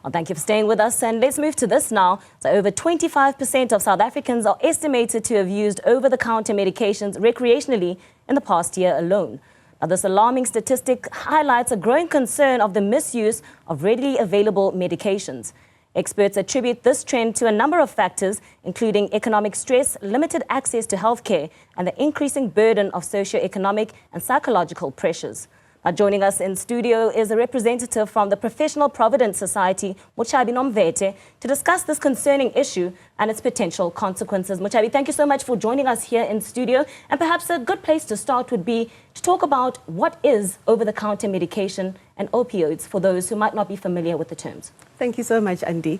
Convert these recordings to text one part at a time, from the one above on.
Well, thank you for staying with us, and let's move to this now. So over 25% of South Africans are estimated to have used over-the-counter medications recreationally in the past year alone. Now, this alarming statistic highlights a growing concern of the misuse of readily available medications. Experts attribute this trend to a number of factors, including economic stress, limited access to healthcare, and the increasing burden of socioeconomic and psychological pressures. Now, joining us in studio is a representative from the Professional Provident Society, Motshabi Nomvethe, to discuss this concerning issue and its potential consequences. Motshabi, thank you so much for joining us here in studio. And perhaps a good place to start would be to talk about what is over-the-counter medication and opioids for those who might not be familiar with the terms. Thank you so much, Andy.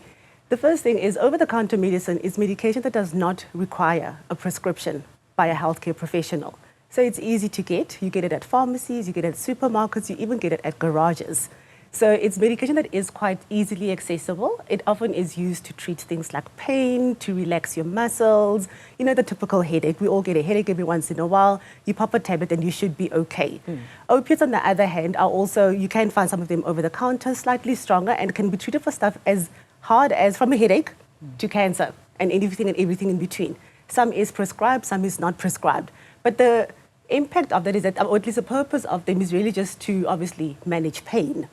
The first thing is over-the-counter medicine is medication that does not require a prescription by a healthcare professional. So it's easy to get. You get it at pharmacies, you get it at supermarkets, you even get it at garages. So it's medication that is quite easily accessible. It often is used to treat things like pain, to relax your muscles. You know, the typical headache. We all get a headache every once in a while. You pop a tablet and you should be okay. Opiates, on the other hand, are also, you can find some of them over the counter, slightly stronger, and can be treated for stuff as hard as from a headache to cancer and everything in between. Some is prescribed, some is not prescribed. But the impact of that is that, or at least the purpose of them is really just to obviously manage pain.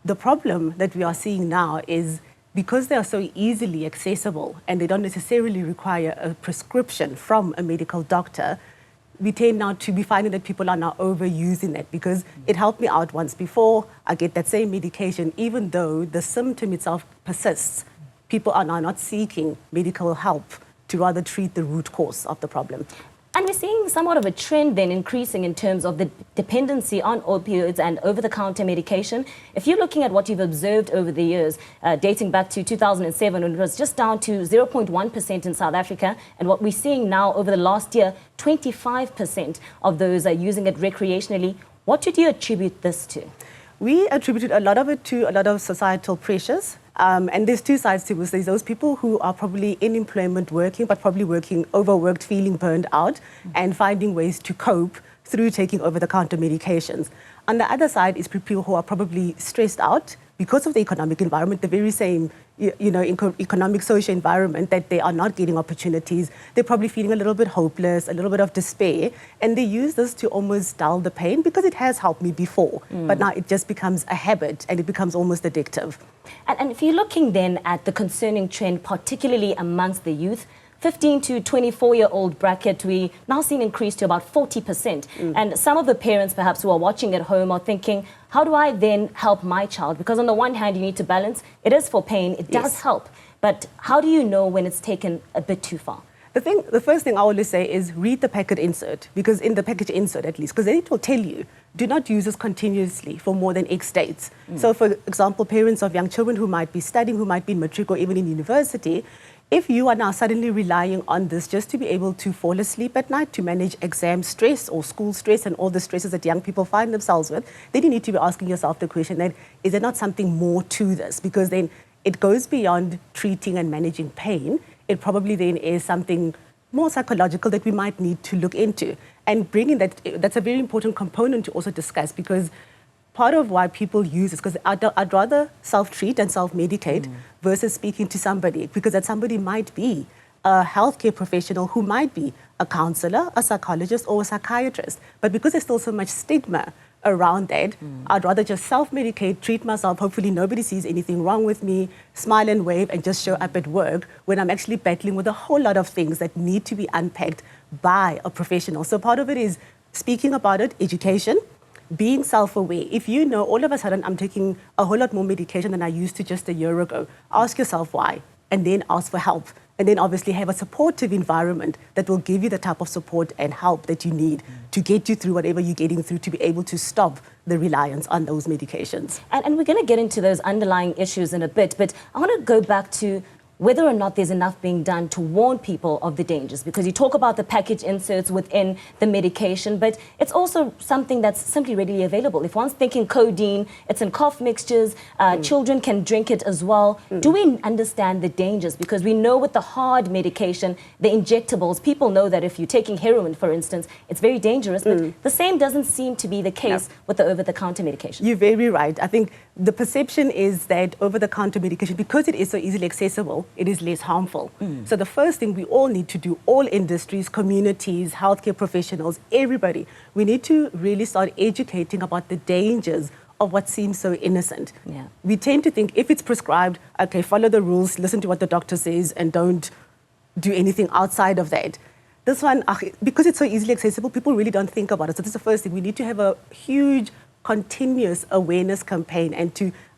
The problem that we are seeing now is because they are so easily accessible and they don't necessarily require a prescription from a medical doctor, we tend now to be finding that people are now overusing that because it helped me out once before, I get that same medication, even though the symptom itself persists. People are now not seeking medical help to rather treat the root cause of the problem. And we're seeing somewhat of a trend then increasing in terms of the dependency on opioids and over-the-counter medication. If you're looking at what you've observed over the years, dating back to 2007, when it was just down to 0.1% in South Africa, and what we're seeing now over the last year, 25% of those are using it recreationally. What did you attribute this to? We attributed a lot of it to a lot of societal pressures. And there's two sides to this. There's those people who are probably in employment working, but probably working overworked, feeling burned out, and finding ways to cope through taking over-the-counter medications. On the other side is people who are probably stressed out because of the economic environment, the very same economic, social environment, that they are not getting opportunities. They're probably feeling a little bit hopeless, a little bit of despair, and they use this to almost dull the pain because it has helped me before. But now it just becomes a habit and it becomes almost addictive. And if you're looking then at the concerning trend, particularly amongst the youth, 15 to 24-year-old bracket, we now seen increase to about 40%. And some of the parents perhaps who are watching at home are thinking, how do I then help my child? Because on the one hand, you need to balance. It is for pain. It does help. But how do you know when it's taken a bit too far? The first thing I always say is read the packet insert, because in the package insert at least, because then it will tell you, do not use this continuously for more than X dates. So for example, parents of young children who might be studying, who might be in matric or even in university, if you are now suddenly relying on this just to be able to fall asleep at night, to manage exam stress or school stress and all the stresses that young people find themselves with, then you need to be asking yourself the question, then, is there not something more to this? Because then it goes beyond treating and managing pain. It probably then is something more psychological that we might need to look into. And bringing that's a very important component to also discuss, because part of why people use this, because I'd rather self-treat and self-medicate versus speaking to somebody, because that somebody might be a healthcare professional who might be a counselor, a psychologist, or a psychiatrist. But because there's still so much stigma around that, I'd rather just self-medicate, treat myself, hopefully nobody sees anything wrong with me, smile and wave, and just show up at work when I'm actually battling with a whole lot of things that need to be unpacked by a professional. So part of it is speaking about it, education, being self-aware. If you know all of a sudden I'm taking a whole lot more medication than I used to just a year ago, ask yourself why, and then ask for help. And then obviously have a supportive environment that will give you the type of support and help that you need to get you through whatever you're getting through, to be able to stop the reliance on those medications. And we're going to get into those underlying issues in a bit, but I want to go back to whether or not there's enough being done to warn people of the dangers, because you talk about the package inserts within the medication, but it's also something that's simply readily available. If one's thinking codeine, it's in cough mixtures, children can drink it as well. Do we understand the dangers? Because we know with the hard medication, the injectables, people know that if you're taking heroin, for instance, it's very dangerous, but the same doesn't seem to be the case with the over-the-counter medication. You're very right. I think the perception is that over-the-counter medication, because it is so easily accessible, it is less harmful. So the first thing we all need to do, all industries, communities, healthcare professionals, everybody, we need to really start educating about the dangers of what seems so innocent. Yeah. We tend to think if it's prescribed, okay, follow the rules, listen to what the doctor says, and don't do anything outside of that. This one, because it's so easily accessible, people really don't think about it. So this is the first thing. We need to have a huge continuous awareness campaign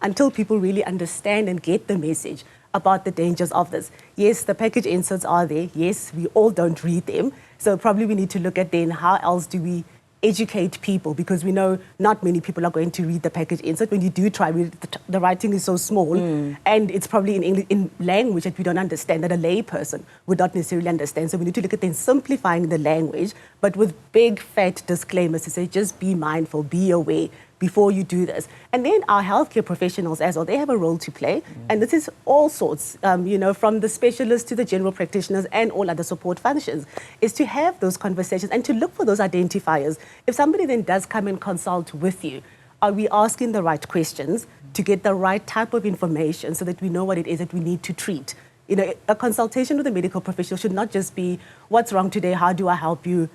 until people really understand and get the message about the dangers of this. Yes, the package inserts are there. Yes, we all don't read them. So probably we need to look at then how else do we educate people, because we know not many people are going to read the package insert. When you do try, the writing is so small and it's probably in language that we don't understand, that a lay person would not necessarily understand. So we need to look at then simplifying the language, but with big fat disclaimers to say, just be mindful, be aware before you do this. And then our healthcare professionals as well, they have a role to play. And this is all sorts, from the specialists to the general practitioners and all other support functions, is to have those conversations and to look for those identifiers. If somebody then does come and consult with you, are we asking the right questions to get the right type of information so that we know what it is that we need to treat? A consultation with a medical professional should not just be, what's wrong today, how do I help you?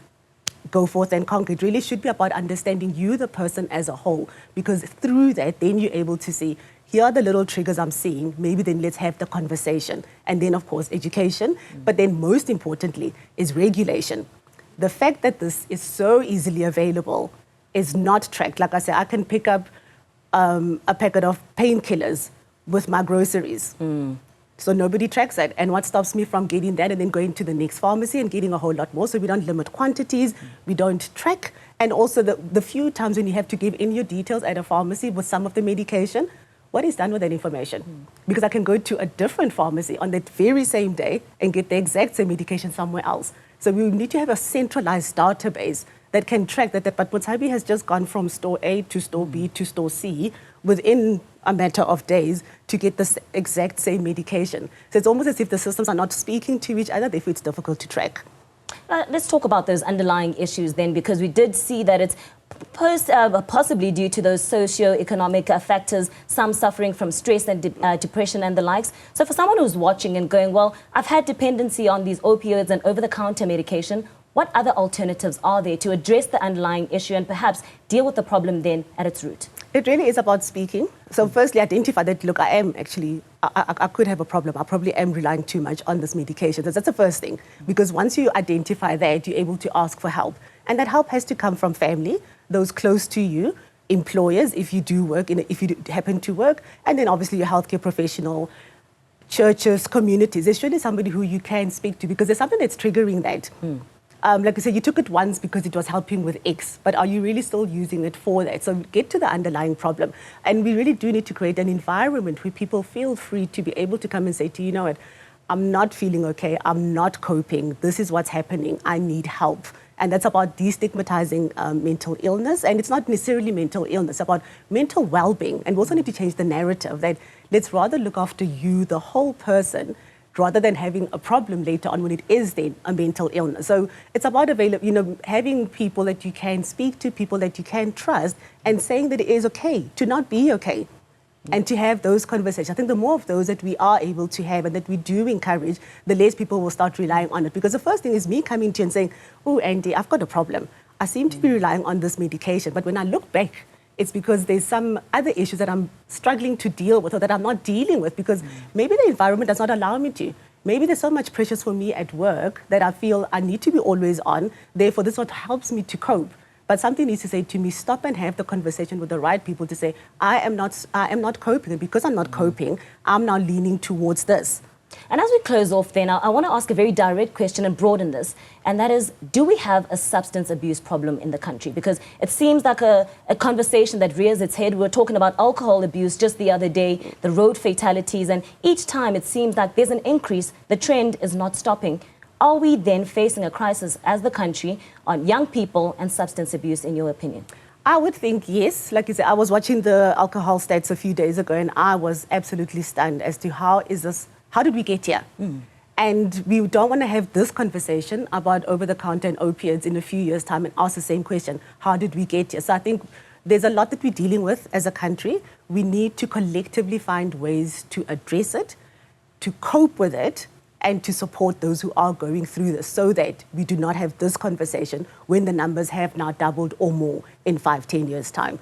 Go forth and conquer. It really should be about understanding you, the person as a whole, because through that, then you're able to see, here are the little triggers I'm seeing, maybe then let's have the conversation. And then, of course, education, but then most importantly is regulation. The fact that this is so easily available is not tracked. Like I said, I can pick up a packet of painkillers with my groceries. So nobody tracks that. And what stops me from getting that and then going to the next pharmacy and getting a whole lot more? So we don't limit quantities, we don't track. And also the few times when you have to give in your details at a pharmacy with some of the medication, what is done with that information? Because I can go to a different pharmacy on that very same day and get the exact same medication somewhere else. So we need to have a centralized database that can track that. But Motshabi has just gone from store A to store B to store C within a matter of days to get the exact same medication. So it's almost as if the systems are not speaking to each other, therefore it's difficult to track. Let's talk about those underlying issues then, because we did see that it's possibly due to those socioeconomic factors, some suffering from stress and depression and the likes. So for someone who's watching and going, well, I've had dependency on these opioids and over-the-counter medication, what other alternatives are there to address the underlying issue and perhaps deal with the problem then at its root? It really is about speaking. So firstly, identify that, look, I could have a problem. I probably am relying too much on this medication. That's the first thing. Because once you identify that, you're able to ask for help. And that help has to come from family, those close to you, employers, if you do work, if you happen to work, and then obviously your healthcare professional, churches, communities. There's surely somebody who you can speak to, because there's something that's triggering that. Like I said, you took it once because it was helping with X, but are you really still using it for that? So get to the underlying problem. And we really do need to create an environment where people feel free to be able to come and say to you, you know what, I'm not feeling okay, I'm not coping, this is what's happening, I need help. And that's about destigmatizing mental illness. And it's not necessarily mental illness, it's about mental well-being. And we also need to change the narrative that let's rather look after you, the whole person, rather than having a problem later on when it is then a mental illness. So it's about having people that you can speak to, people that you can trust, and saying that it is okay to not be okay. And to have those conversations. I think the more of those that we are able to have and that we do encourage, the less people will start relying on it. Because the first thing is me coming to you and saying, oh, Andy, I've got a problem. I seem to be relying on this medication. But when I look back, it's because there's some other issues that I'm struggling to deal with or that I'm not dealing with because maybe the environment does not allow me to. Maybe there's so much pressures for me at work that I feel I need to be always on. Therefore, this is what helps me to cope. But something needs to say to me, stop and have the conversation with the right people to say, I am not coping. And because I'm not coping, I'm now leaning towards this. And as we close off then, I want to ask a very direct question and broaden this. And that is, do we have a substance abuse problem in the country? Because it seems like a conversation that rears its head. We were talking about alcohol abuse just the other day, the road fatalities. And each time it seems like there's an increase. The trend is not stopping. Are we then facing a crisis as the country on young people and substance abuse, in your opinion? I would think yes. Like you said, I was watching the alcohol stats a few days ago and I was absolutely stunned as to how did we get here? And we don't want to have this conversation about over-the-counter and opiates in a few years' time and ask the same question, how did we get here? So I think there's a lot that we're dealing with as a country. We need to collectively find ways to address it, to cope with it, and to support those who are going through this so that we do not have this conversation when the numbers have now doubled or more in 5-10 years' time.